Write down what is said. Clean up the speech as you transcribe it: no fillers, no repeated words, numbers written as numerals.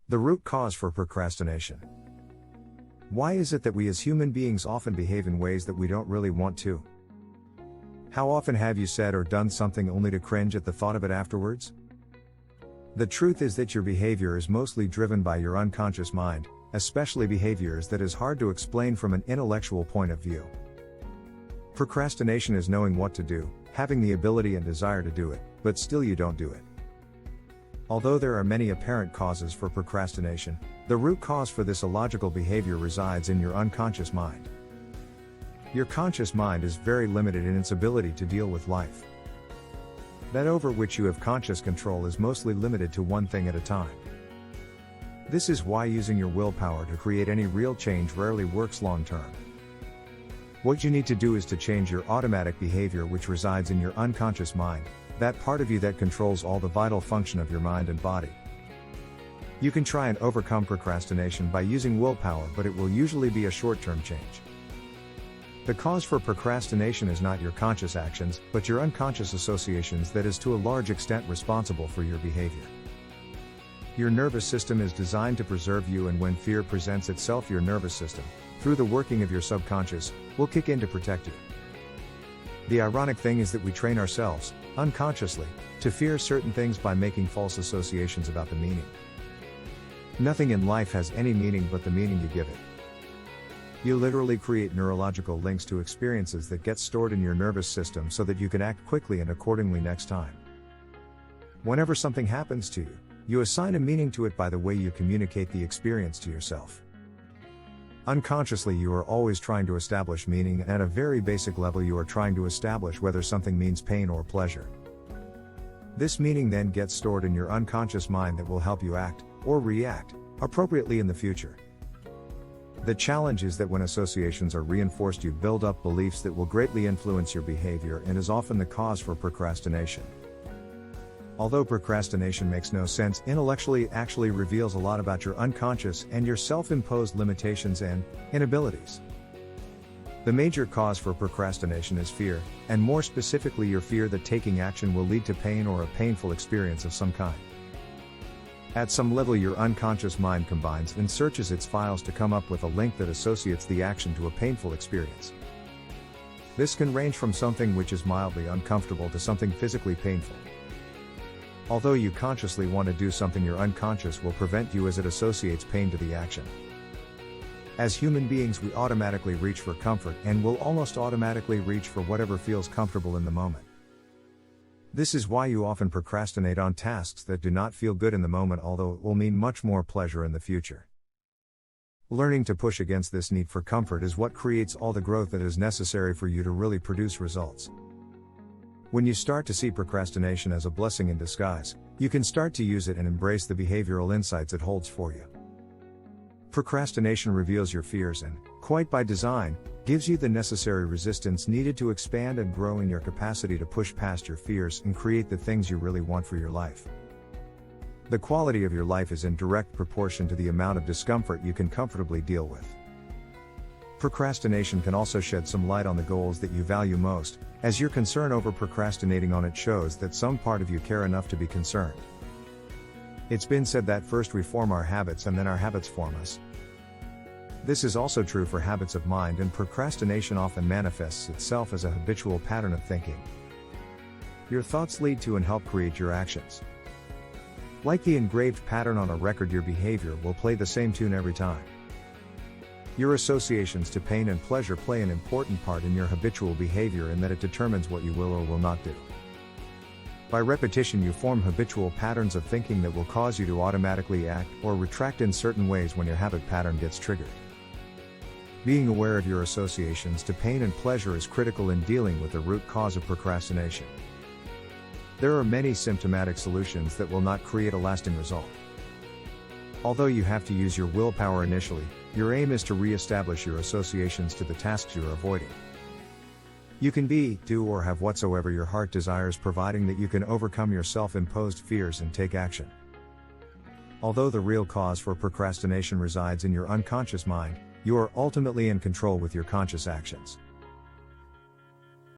The root cause for procrastination. Why is it that we as human beings often behave in ways that we don't really want to? How often have you said or done something only to cringe at the thought of it afterwards? The truth is that your behavior is mostly driven by your unconscious mind, especially behaviors that is hard to explain from an intellectual point of view. Procrastination is knowing what to do, having the ability and desire to do it, but still you don't do it. Although there are many apparent causes for procrastination, the root cause for this illogical behavior resides in your unconscious mind. Your conscious mind is very limited in its ability to deal with life. That over which you have conscious control is mostly limited to one thing at a time. This is why using your willpower to create any real change rarely works long term. What you need to do is to change your automatic behavior which resides in your unconscious mind, that part of you that controls all the vital function of your mind and body. You can try and overcome procrastination by using willpower, but it will usually be a short-term change. The cause for procrastination is not your conscious actions, but your unconscious associations that is to a large extent responsible for your behavior. Your nervous system is designed to preserve you, and when fear presents itself, your nervous system, through the working of your subconscious, will kick in to protect you. The ironic thing is that we train ourselves, unconsciously, to fear certain things by making false associations about the meaning. Nothing in life has any meaning but the meaning you give it. You literally create neurological links to experiences that get stored in your nervous system so that you can act quickly and accordingly next time. Whenever something happens to you, you assign a meaning to it by the way you communicate the experience to yourself. Unconsciously, you are always trying to establish meaning, and at a very basic level you are trying to establish whether something means pain or pleasure. This meaning then gets stored in your unconscious mind that will help you act, or react, appropriately in the future. The challenge is that when associations are reinforced, you build up beliefs that will greatly influence your behavior and is often the cause for procrastination. Although procrastination makes no sense intellectually, it actually reveals a lot about your unconscious and your self-imposed limitations and inabilities. The major cause for procrastination is fear, and more specifically your fear that taking action will lead to pain or a painful experience of some kind. At some level, your unconscious mind combines and searches its files to come up with a link that associates the action to a painful experience. This can range from something which is mildly uncomfortable to something physically painful. Although you consciously want to do something, your unconscious will prevent you as it associates pain to the action. As human beings, we automatically reach for comfort and will almost automatically reach for whatever feels comfortable in the moment. This is why you often procrastinate on tasks that do not feel good in the moment, although it will mean much more pleasure in the future. Learning to push against this need for comfort is what creates all the growth that is necessary for you to really produce results. When you start to see procrastination as a blessing in disguise, you can start to use it and embrace the behavioral insights it holds for you. Procrastination reveals your fears and, quite by design, gives you the necessary resistance needed to expand and grow in your capacity to push past your fears and create the things you really want for your life. The quality of your life is in direct proportion to the amount of discomfort you can comfortably deal with. Procrastination can also shed some light on the goals that you value most, as your concern over procrastinating on it shows that some part of you care enough to be concerned. It's been said that first we form our habits and then our habits form us. This is also true for habits of mind, and procrastination often manifests itself as a habitual pattern of thinking. Your thoughts lead to and help create your actions. Like the engraved pattern on a record, your behavior will play the same tune every time. Your associations to pain and pleasure play an important part in your habitual behavior in that it determines what you will or will not do. By repetition, you form habitual patterns of thinking that will cause you to automatically act or retract in certain ways when your habit pattern gets triggered. Being aware of your associations to pain and pleasure is critical in dealing with the root cause of procrastination. There are many symptomatic solutions that will not create a lasting result. Although you have to use your willpower initially, your aim is to re-establish your associations to the tasks you are avoiding. You can be, do, or have whatsoever your heart desires, providing that you can overcome your self-imposed fears and take action. Although the real cause for procrastination resides in your unconscious mind, you are ultimately in control with your conscious actions.